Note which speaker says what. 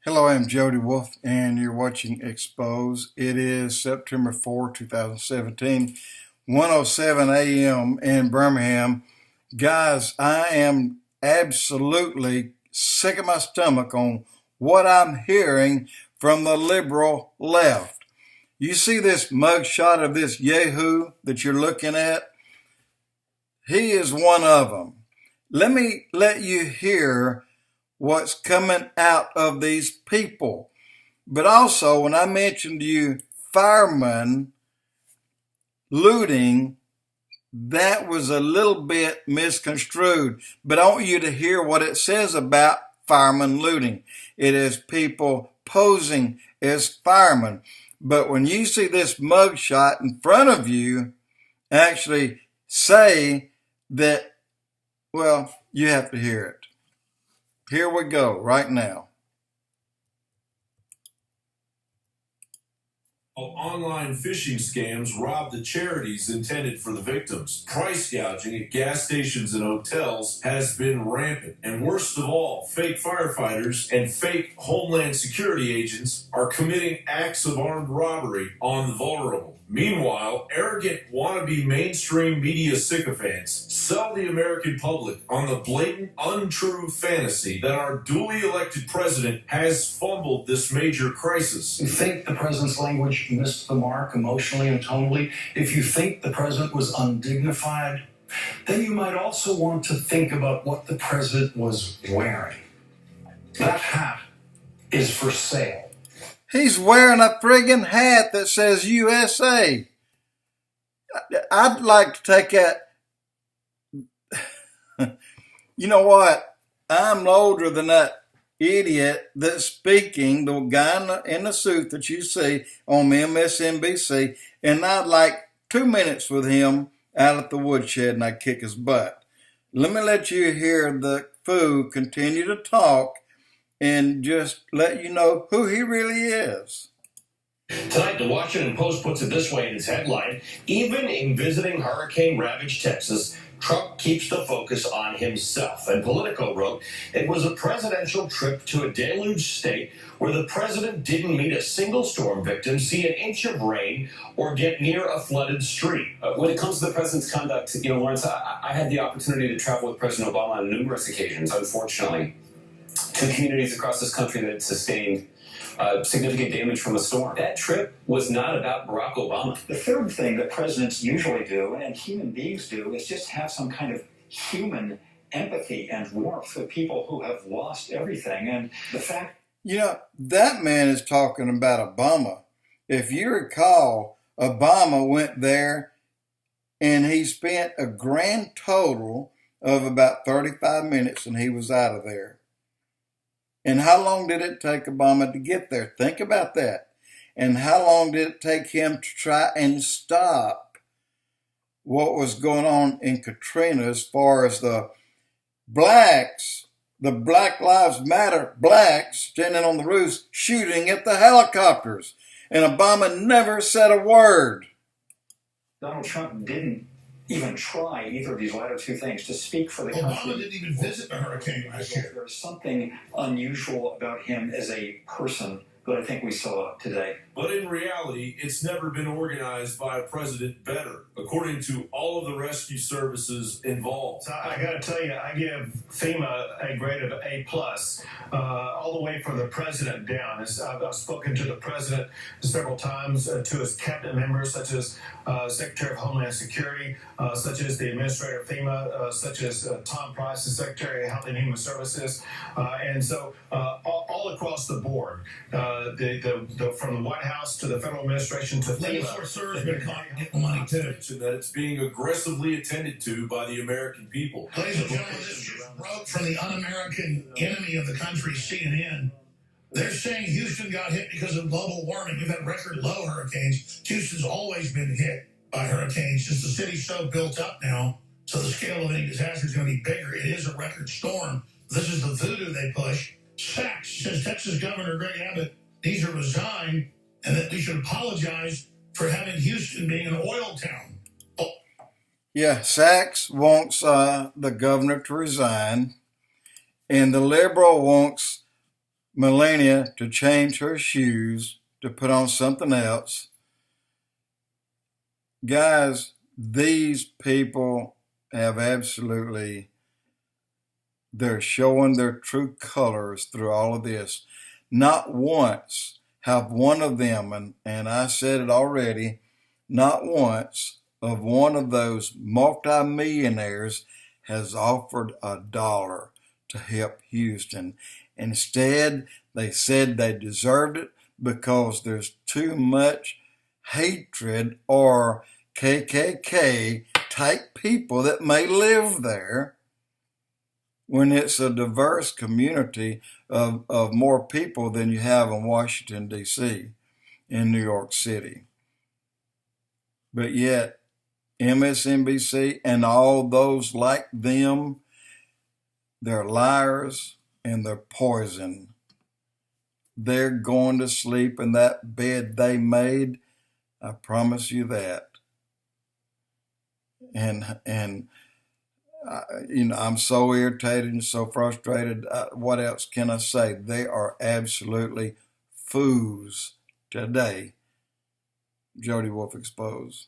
Speaker 1: Hello, I'm Jody Wolf, and you're watching Expoz. It is September 4, 2017, 1:07 a.m. in Birmingham. Guys, I am absolutely sick of my stomach on what I'm hearing from the liberal left. You see this mugshot of this yahoo that you're looking at? He is one of them. Let me let you hear what's coming out of these people. But also, when I mentioned to you firemen looting, that was a little bit misconstrued. But I want you to hear what it says about firemen looting. It is people posing as firemen. But when you see this mugshot in front of you, actually say that, well, you have to hear it. Here we go right now.
Speaker 2: Online phishing scams rob the charities intended for the victims. Price gouging at gas stations and hotels has been rampant. And worst of all, fake firefighters and fake Homeland Security agents are committing acts of armed robbery on the vulnerable. Meanwhile, arrogant wannabe mainstream media sycophants sell the American public on the blatant, untrue fantasy that our duly elected president has fumbled this major crisis.
Speaker 3: You think the president's language missed the mark emotionally and tonally? If you think the president was undignified, then you might also want to think about what the president was wearing. That hat is for sale.
Speaker 1: He's wearing a friggin' hat that says USA. I'd like to take that. You know what? I'm older than that idiot that's speaking, the guy in the suit that you see on Msnbc, and I'd like 2 minutes with him out at the woodshed and I'd kick his butt. Let me let you hear the fool continue to talk and just let you know who he really is.
Speaker 4: Tonight, the Washington Post puts it this way in its headline: even in visiting hurricane-ravaged Texas, Trump keeps the focus on himself. And Politico wrote, it was a presidential trip to a deluged state where the president didn't meet a single storm victim, see an inch of rain, or get near a flooded street.
Speaker 5: When it comes to the president's conduct, Lawrence, I had the opportunity to travel with President Obama on numerous occasions, unfortunately, to communities across this country that had sustained significant damage from a storm. That trip was not about Barack Obama.
Speaker 3: The third thing that presidents usually do, and human beings do, is just have some kind of human empathy and warmth for people who have lost everything. And the fact...
Speaker 1: You know, that man is talking about Obama. If you recall, Obama went there and he spent a grand total of about 35 minutes and he was out of there. And how long did it take Obama to get there? Think about that. And how long did it take him to try and stop what was going on in Katrina as far as the blacks, the Black Lives Matter blacks standing on the roofs shooting at the helicopters? And Obama never said a word.
Speaker 3: Donald Trump didn't even try either of these latter two things to speak for the country.
Speaker 6: Obama didn't even visit the hurricane last year.
Speaker 3: There's something unusual about him as a person that I think we saw today.
Speaker 2: But in reality, it's never been organized by a president better, according to all of the rescue services involved.
Speaker 6: So I got to tell you, I give FEMA a grade of A+, all the way from the president down. I've spoken to the president several times, to his cabinet members, such as Secretary of Homeland Security, such as the administrator of FEMA, such as Tom Price, the Secretary of Health and Human Services, and so all across the board, from the White House to the federal administration to FEMA. Legislature has been getting money too.
Speaker 2: That it's being aggressively attended to by the American people.
Speaker 6: Ladies and gentlemen, this just broke from the un-American enemy of the country, CNN. They're saying Houston got hit because of global warming. We've had record low hurricanes. Houston's always been hit by hurricanes. Just the city's so built up now, so the scale of any disaster is going to be bigger. It is a record storm. This is the voodoo they push. Sachs says Texas Governor Greg Abbott needs to resign and that we should apologize for having Houston being an oil town.
Speaker 1: Yeah, Sachs wants the governor to resign, and the liberal wants MELANIA to change her shoes, to put on something else. Guys, these people have absolutely, they're showing their true colors through all of this. Not once have one of them, and I said it already, not once of one of those multimillionaires has offered $1 to help Houston. Instead, they said they deserved it because there's too much hatred or KKK type people that may live there, when it's a diverse community of more people than you have in Washington, D.C., in New York City. But yet, MSNBC and all those like them, they're liars and they're poison. They're going to sleep in that bed they made. I promise you that. And I'm so irritated and so frustrated. What else can I say? They are absolutely fools today. Jody Wolf Expoz.